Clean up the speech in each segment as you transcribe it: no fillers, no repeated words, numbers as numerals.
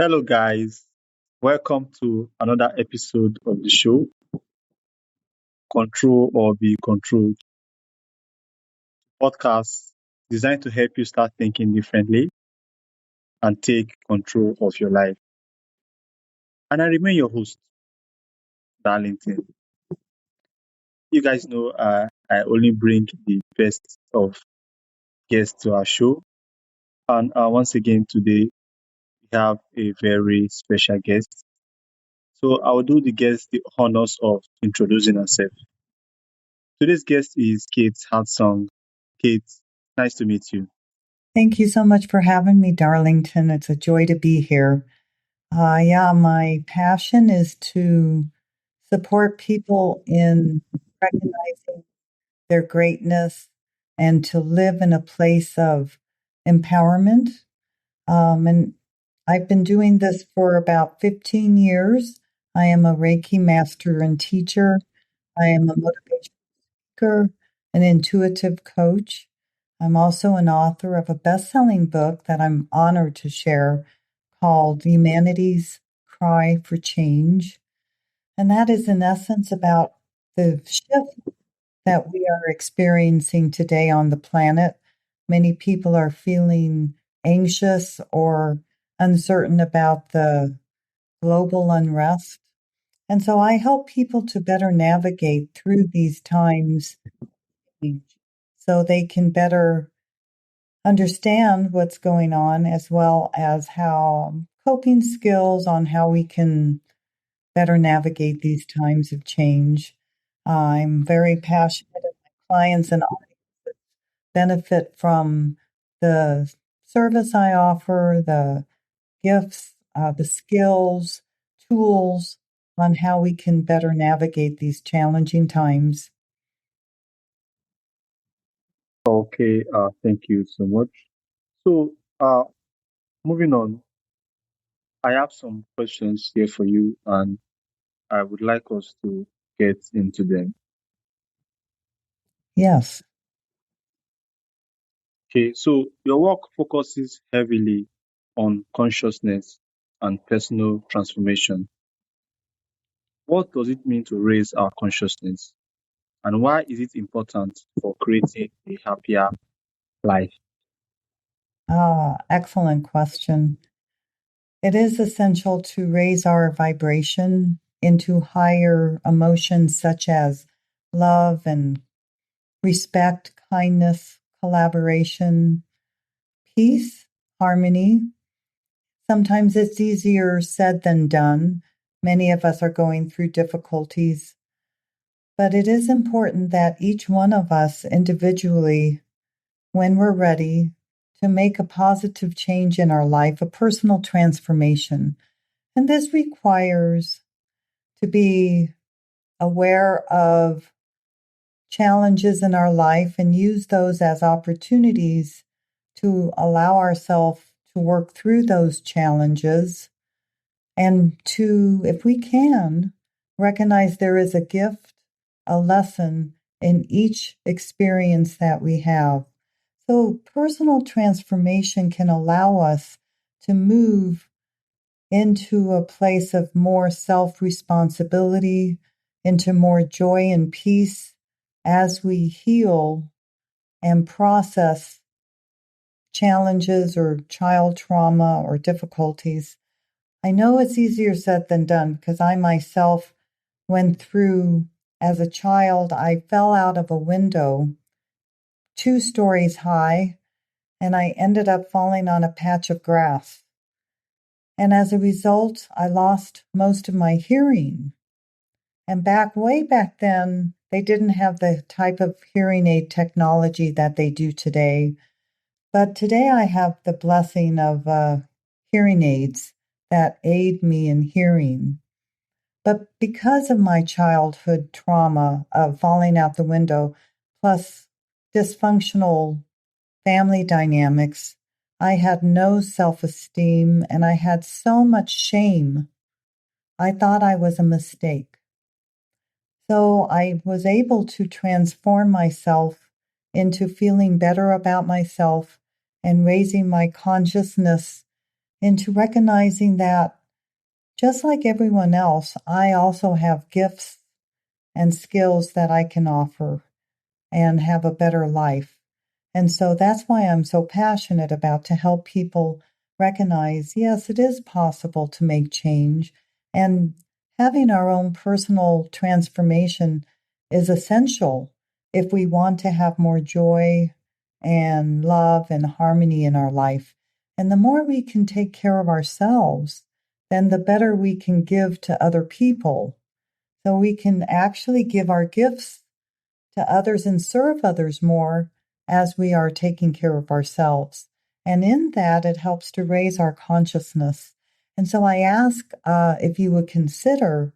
Hello, guys. Welcome to another episode of the show, Control or Be Controlled podcast designed to help you start thinking differently and take control of your life. And I remain your host, Darlington. You guys know I only bring the best of guests to our show. And once again, today we have a very special guest. So I will do the guest the honors of introducing herself. Today's guest is Kate Heartsong. Kate, nice to meet you. Thank you so much for having me, Darlington. It's a joy to be here. My passion is to support people in recognizing their greatness and to live in a place of empowerment. And I've been doing this for about 15 years. I am a Reiki Master and teacher. I am a motivation speaker, an intuitive coach. I'm also an author of a best-selling book that I'm honored to share called Humanity's Cry for Change. And that is, in essence, about the shift that we are experiencing today on the planet. Many people are feeling anxious or uncertain about the global unrest. And so I help people to better navigate through these times so they can better understand what's going on, as well as how coping skills on how we can better navigate these times of change. I'm very passionate, and my clients and audiences benefit from the service I offer, the gifts, the skills, tools on how we can better navigate these challenging times. Okay, thank you so much. So, moving on, I have some questions here for you, and I would like us to get into them. Yes. Okay, so your work focuses heavily on consciousness and personal transformation. What does it mean to raise our consciousness, and why is it important for creating a happier life? Excellent question. It is essential to raise our vibration into higher emotions such as love and respect, kindness, collaboration, peace, harmony. Sometimes it's easier said than done. Many of us are going through difficulties, but it is important that each one of us individually, when we're ready, to make a positive change in our life, a personal transformation. And this requires to be aware of challenges in our life and use those as opportunities to allow ourselves to work through those challenges and to, if we can, recognize there is a gift, a lesson in each experience that we have. So personal transformation can allow us to move into a place of more self-responsibility, into more joy and peace as we heal and process challenges or child trauma or difficulties. I know it's easier said than done because I myself went through, as a child, I fell out of a window 2 stories high, and I ended up falling on a patch of grass. And as a result, I lost most of my hearing. And way back then, they didn't have the type of hearing aid technology that they do today. But today I have the blessing of hearing aids that aid me in hearing. But because of my childhood trauma of falling out the window, plus dysfunctional family dynamics, I had no self-esteem and I had so much shame. I thought I was a mistake. So I was able to transform myself into feeling better about myself and raising my consciousness into recognizing that just like everyone else, I also have gifts and skills that I can offer and have a better life. And so that's why I'm so passionate about to help people recognize, yes, it is possible to make change. And having our own personal transformation is essential if we want to have more joy and love and harmony in our life. And the more we can take care of ourselves, then the better we can give to other people. So we can actually give our gifts to others and serve others more as we are taking care of ourselves. And in that, it helps to raise our consciousness. And so I ask if you would consider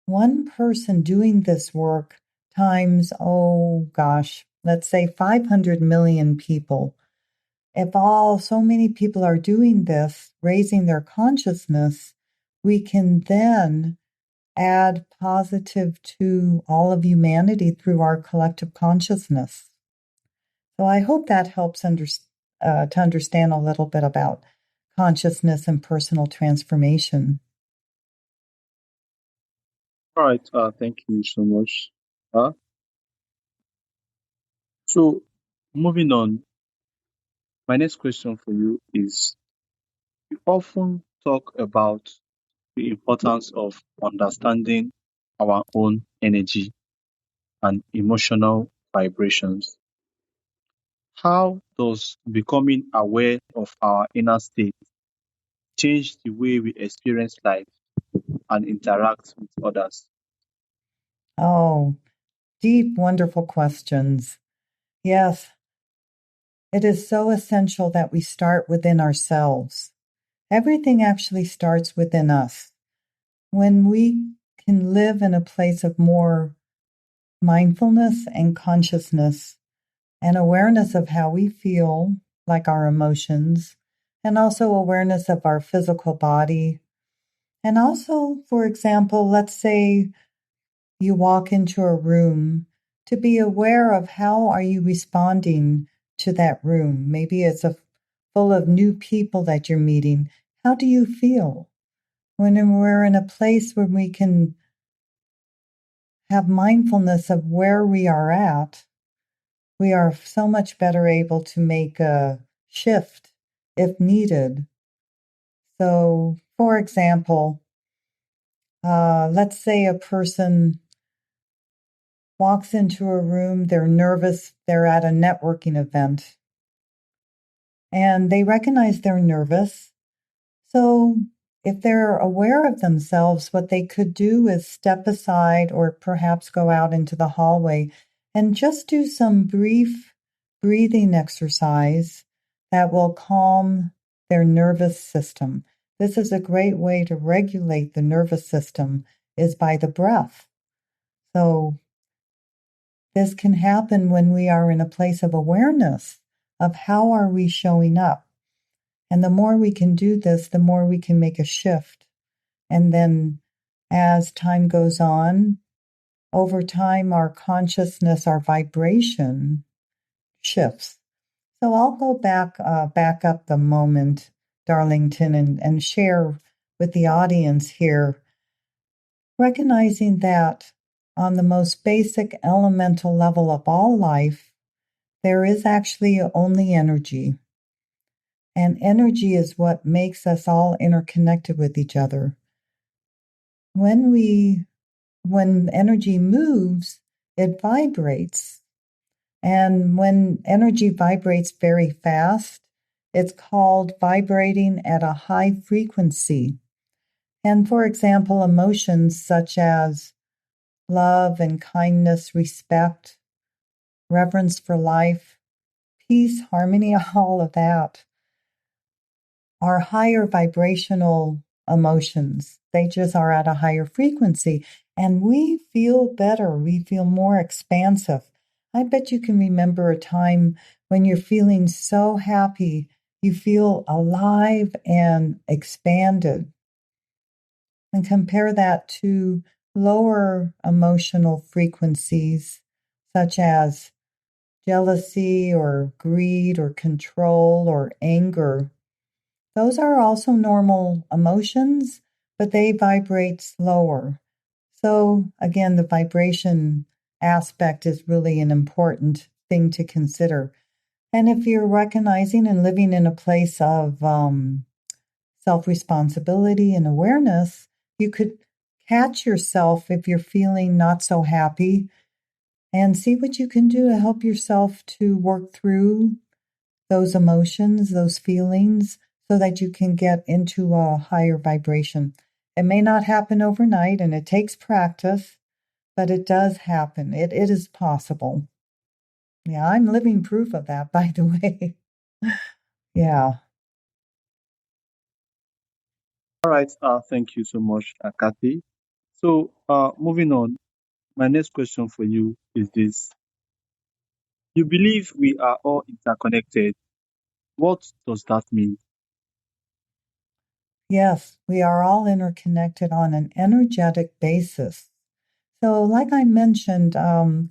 one person doing this work times, oh gosh, let's say 500 million people. If so many people are doing this, raising their consciousness, we can then add positive to all of humanity through our collective consciousness. So I hope that helps to understand a little bit about consciousness and personal transformation. All right. Thank you so much. Uh, so, moving on, my next question for you is: you often talk about the importance of understanding our own energy and emotional vibrations. How does becoming aware of our inner state change the way we experience life and interact with others? Oh, deep, wonderful questions. Yes, it is so essential that we start within ourselves. Everything actually starts within us. When we can live in a place of more mindfulness and consciousness and awareness of how we feel, like our emotions, and also awareness of our physical body. And also, for example, let's say you walk into a room, to be aware of how are you responding to that room. Maybe it's full of new people that you're meeting. How do you feel? When we're in a place where we can have mindfulness of where we are at, we are so much better able to make a shift if needed. So, for example, let's say a person walks into a room, they're nervous, they're at a networking event, and they recognize they're nervous. So, if they're aware of themselves, what they could do is step aside or perhaps go out into the hallway and just do some brief breathing exercise that will calm their nervous system. This is a great way to regulate the nervous system is by the breath. So this can happen when we are in a place of awareness of how are we showing up. And the more we can do this, the more we can make a shift. And then as time goes on, over time, our consciousness, our vibration shifts. So I'll go back up the moment, Darlington, and share with the audience here, recognizing that on the most basic elemental level of all life, there is actually only energy. And energy is what makes us all interconnected with each other. When energy moves, it vibrates. And when energy vibrates very fast, it's called vibrating at a high frequency. And for example, emotions such as love and kindness, respect, reverence for life, peace, harmony, all of that are higher vibrational emotions. They just are at a higher frequency. And we feel better. We feel more expansive. I bet you can remember a time when you're feeling so happy, you feel alive and expanded. And compare that to lower emotional frequencies, such as jealousy or greed or control or anger. Those are also normal emotions, but they vibrate slower. So again, the vibration aspect is really an important thing to consider. And if you're recognizing and living in a place of self-responsibility and awareness, you could catch yourself if you're feeling not so happy and see what you can do to help yourself to work through those emotions, those feelings, so that you can get into a higher vibration. It may not happen overnight and it takes practice, but it does happen. It is possible. Yeah, I'm living proof of that, by the way. Yeah. All right. Thank you so much, Kathy. So, moving on, my next question for you is this. You believe we are all interconnected. What does that mean? Yes, we are all interconnected on an energetic basis. So, like I mentioned,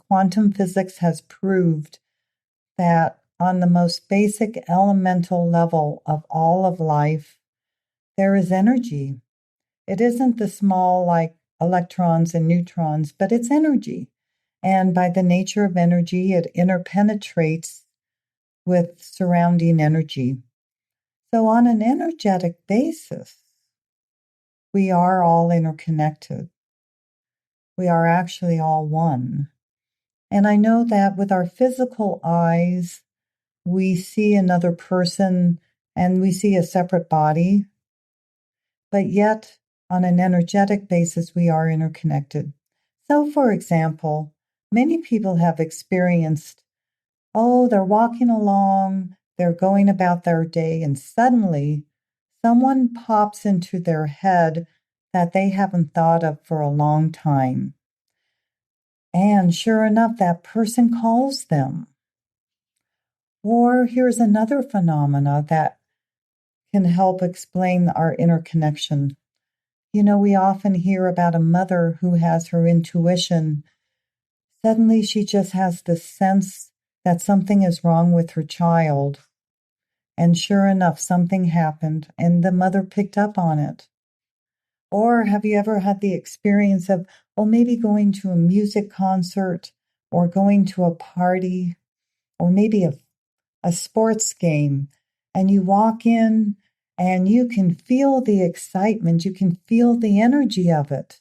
quantum physics has proved that on the most basic elemental level of all of life, there is energy. It isn't the small, like electrons and neutrons, but it's energy. And by the nature of energy, it interpenetrates with surrounding energy. So, on an energetic basis, we are all interconnected. We are actually all one. And I know that with our physical eyes, we see another person and we see a separate body, but yet on an energetic basis, we are interconnected. So, for example, many people have experienced, oh, they're walking along, they're going about their day, and suddenly someone pops into their head that they haven't thought of for a long time. And sure enough, that person calls them. Or here's another phenomena that can help explain our interconnection. You know, we often hear about a mother who has her intuition. Suddenly, she just has this sense that something is wrong with her child. And sure enough, something happened, and the mother picked up on it. Or have you ever had the experience of, well, maybe going to a music concert or going to a party or maybe a sports game, and you walk in and you can feel the excitement, you can feel the energy of it.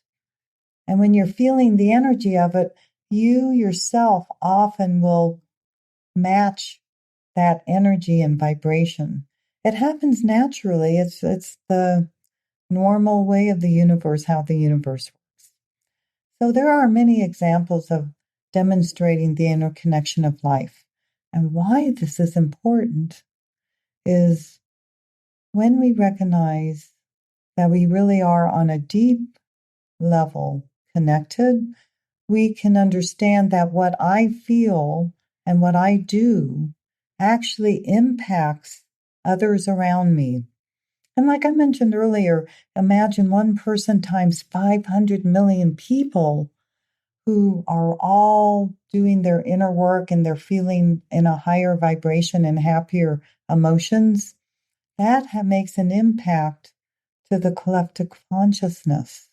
And when you're feeling the energy of it, you yourself often will match that energy and vibration. It happens naturally. It's the normal way of the universe, how the universe works. So there are many examples of demonstrating the interconnection of life. And why this is important is when we recognize that we really are on a deep level connected, we can understand that what I feel and what I do actually impacts others around me. And like I mentioned earlier, imagine one person times 500 million people who are all doing their inner work and they're feeling in a higher vibration and happier emotions. That makes an impact to the collective consciousness.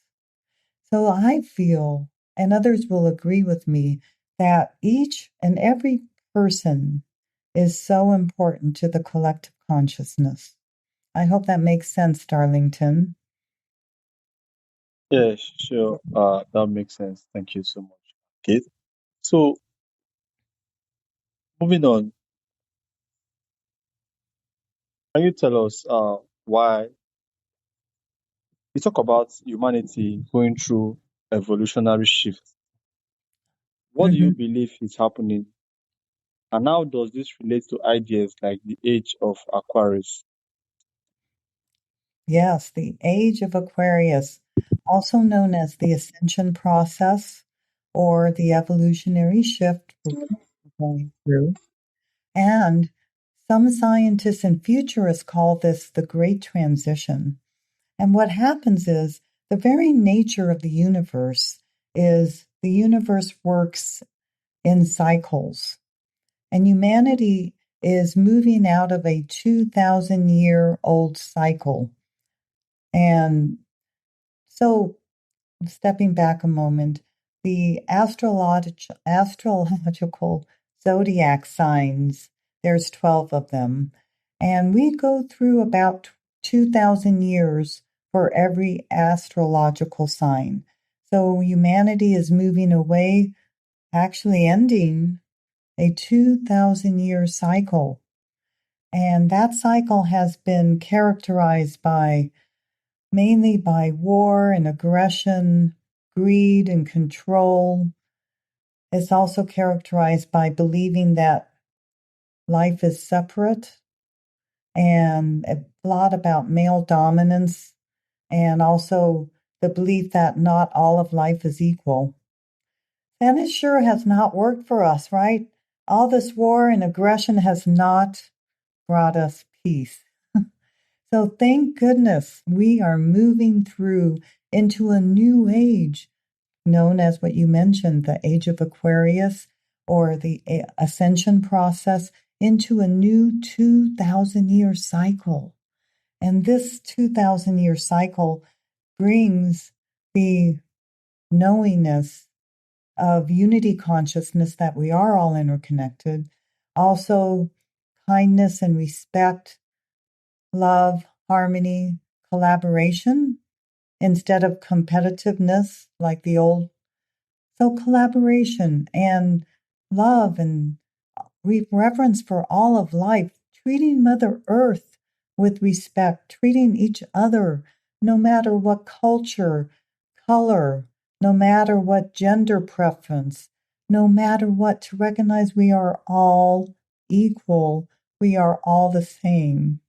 So I feel, and others will agree with me, that each and every person is so important to the collective consciousness. I hope that makes sense, Darlington. Yeah, sure. That makes sense. Thank you so much, Kate. So, moving on, can you tell us why you talk about humanity going through evolutionary shift? What do you Mhm. believe is happening, and how does this relate to ideas like the age of Aquarius? Yes, the age of Aquarius, also known as the ascension process or the evolutionary shift we're going through. And some scientists and futurists call this the Great Transition. And what happens is the very nature of the universe is the universe works in cycles. And humanity is moving out of a 2,000-year-old cycle. And so, stepping back a moment, the astrological zodiac signs, there's 12 of them, and we go through about 2,000 years for every astrological sign. So humanity is moving away, actually ending a 2,000-year cycle. And that cycle has been characterized mainly by war and aggression, greed and control. It's also characterized by believing that life is separate, and a lot about male dominance, and also the belief that not all of life is equal. And it sure has not worked for us, right? All this war and aggression has not brought us peace. So thank goodness we are moving through into a new age, known as what you mentioned, the age of Aquarius, or the ascension process, into a new 2,000-year cycle. And this 2,000-year cycle brings the knowingness of unity consciousness that we are all interconnected, also kindness and respect, love, harmony, collaboration, instead of competitiveness like the old. So collaboration and love and reverence for all of life, treating Mother Earth with respect, treating each other, no matter what culture, color, no matter what gender preference, no matter what, to recognize we are all equal, we are all the same.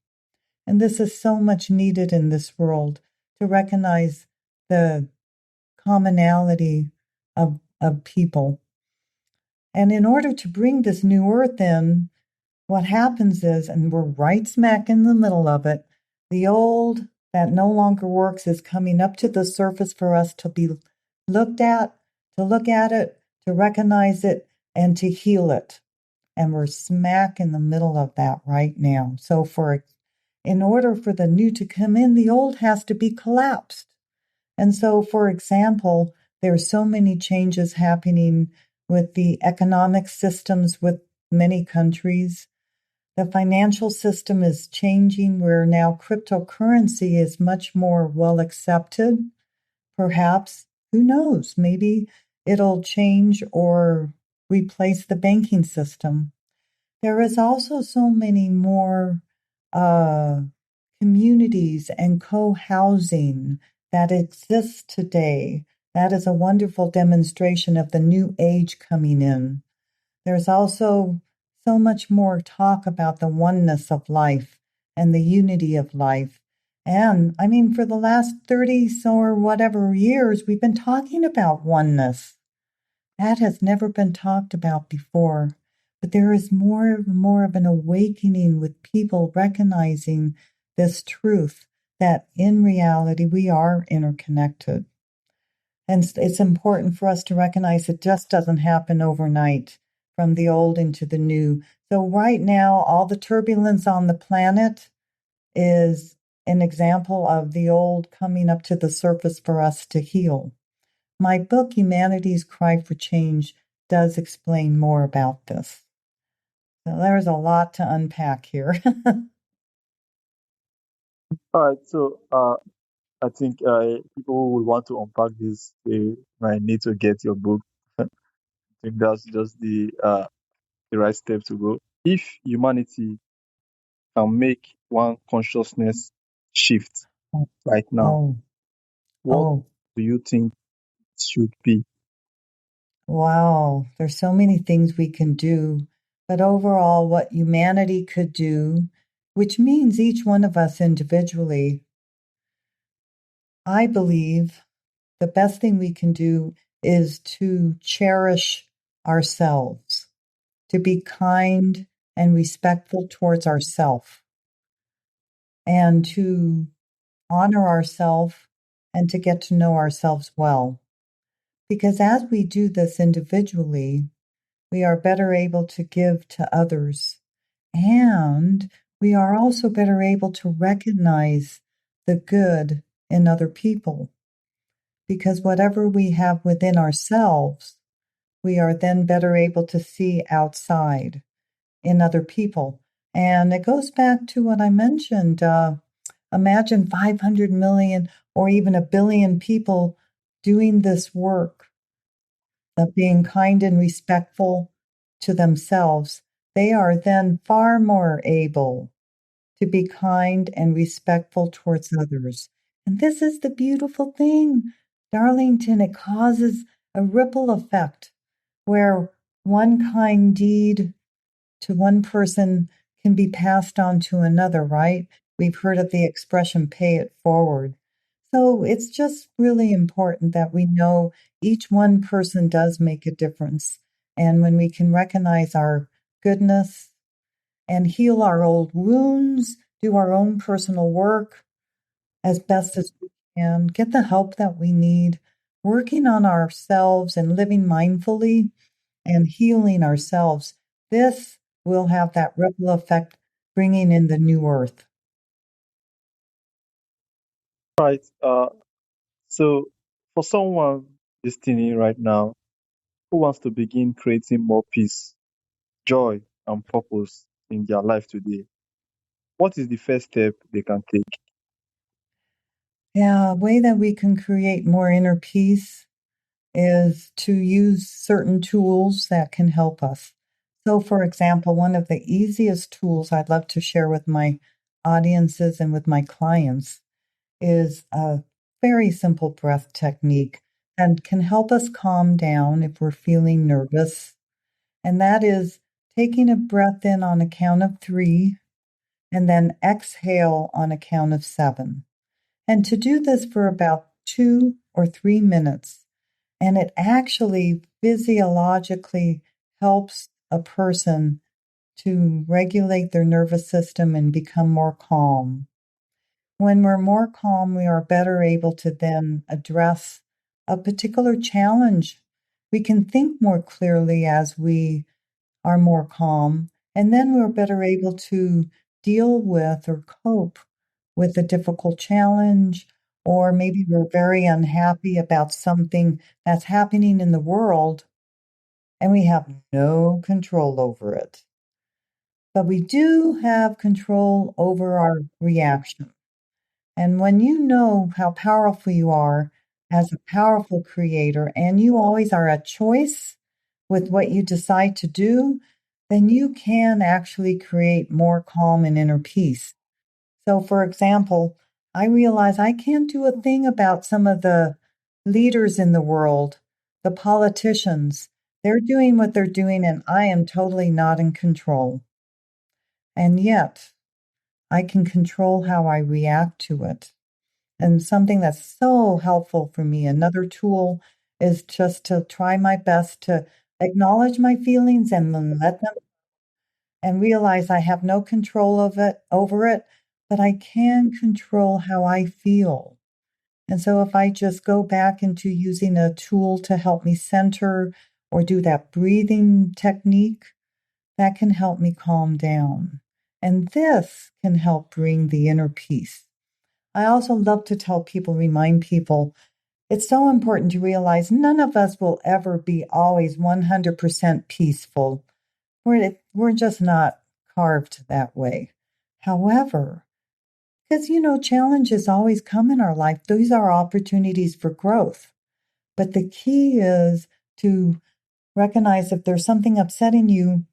And this is so much needed in this world, to recognize the commonality of people. And in order to bring this new earth in, what happens is, and we're right smack in the middle of it, the old that no longer works is coming up to the surface for us to be looked at, to look at it, to recognize it, and to heal it. And we're smack in the middle of that right now. So in order for the new to come in, the old has to be collapsed. And so, for example, there are so many changes happening with the economic systems with many countries. The financial system is changing, where now cryptocurrency is much more well accepted. Perhaps, who knows, maybe it'll change or replace the banking system. There is also so many more communities and co-housing that exists today. That is a wonderful demonstration of the new age coming in. There's also so much more talk about the oneness of life and the unity of life. And I mean, for the last 30 or whatever years, we've been talking about oneness. That has never been talked about before. But there is more and more of an awakening with people recognizing this truth, that in reality we are interconnected. And it's important for us to recognize it just doesn't happen overnight, from the old into the new. So right now, all the turbulence on the planet is an example of the old coming up to the surface for us to heal. My book, Humanity's Cry for Change, does explain more about this. So there's a lot to unpack here. All right, so I think people who will want to unpack this, they might need to get your book. I think that's just the right step to go. If humanity can make one consciousness shift right now, Oh, what oh, do you think it should be? wow. There's so many things we can do. But overall, what humanity could do, which means each one of us individually, I believe the best thing we can do is to cherish ourselves, to be kind and respectful towards ourselves, and to honor ourselves and to get to know ourselves well. Because as we do this individually, we are better able to give to others. And we are also better able to recognize the good in other people. Because whatever we have within ourselves, we are then better able to see outside in other people. And it goes back to what I mentioned. Imagine 500 million or even a billion people doing this work of being kind and respectful to themselves. They are then far more able to be kind and respectful towards others. And this is the beautiful thing, Darlington. It causes a ripple effect where one kind deed to one person can be passed on to another, right? We've heard of the expression pay it forward. So it's just really important that we know each one person does make a difference. And when we can recognize our goodness and heal our old wounds, do our own personal work as best as we can, get the help that we need, working on ourselves and living mindfully and healing ourselves, this will have that ripple effect, bringing in the new earth. Right. So for someone listening right now who wants to begin creating more peace, joy, and purpose in their life today, what is the first step they can take? Yeah, a way that we can create more inner peace is to use certain tools that can help us. So, for example, one of the easiest tools I'd love to share with my audiences and with my clients is a very simple breath technique and can help us calm down if we're feeling nervous. And that is taking a breath in on a count of 3 and then exhale on a count of 7. And to do this for about 2 or 3 minutes. And it actually physiologically helps a person to regulate their nervous system and become more calm. When we're more calm, we are better able to then address a particular challenge. We can think more clearly as we are more calm, and then we're better able to deal with or cope with a difficult challenge, or maybe we're very unhappy about something that's happening in the world and we have no control over it. But we do have control over our reaction. And when you know how powerful you are as a powerful creator, and you always are at choice with what you decide to do, then you can actually create more calm and inner peace. So, for example, I realize I can't do a thing about some of the leaders in the world, the politicians. They're doing what they're doing, and I am totally not in control. And yet, I can control how I react to it. And something that's so helpful for me, another tool is just to try my best to acknowledge my feelings and then let them and realize I have no control of it over it, but I can control how I feel. And so if I just go back into using a tool to help me center or do that breathing technique, that can help me calm down. And this can help bring the inner peace. I also love to tell people, remind people, it's so important to realize none of us will ever be always 100% peaceful. We're just not carved that way. However, because challenges always come in our life, these are opportunities for growth. But the key is to recognize if there's something upsetting you,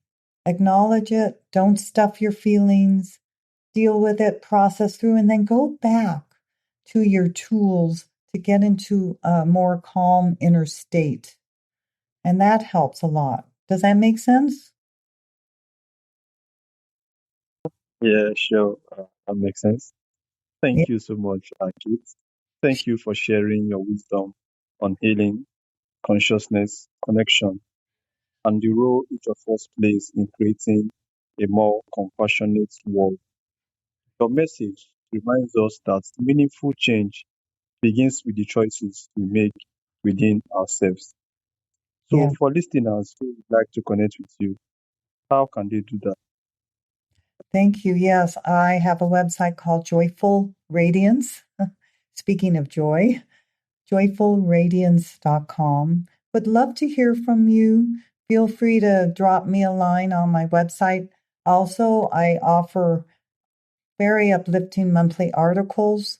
acknowledge it, don't stuff your feelings, deal with it, process through, and then go back to your tools to get into a more calm inner state. And that helps a lot. Does that make sense? Yeah, sure. That makes sense. Yeah. Thank you so much, Kate. Thank you for sharing your wisdom on healing, consciousness, connection, and the role each of us plays in creating a more compassionate world. Your message reminds us that meaningful change begins with the choices we make within ourselves. So, Yeah. for listeners who would like to connect with you, how can they do that? Thank you. Yes, I have a website called Joyful Radiance. Speaking of joy, joyfulradiance.com. Would love to hear from you. Feel free to drop me a line on my website. Also, I offer very uplifting monthly articles.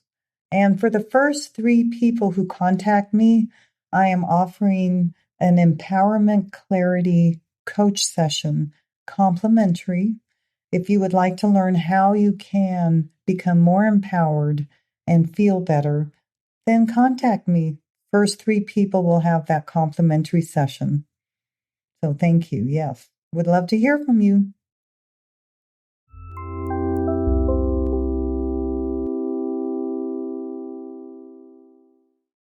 And for the first 3 people who contact me, I am offering an empowerment clarity coach session, complimentary. If you would like to learn how you can become more empowered and feel better, then contact me. First 3 people will have that complimentary session. So thank you. Yes, would love to hear from you.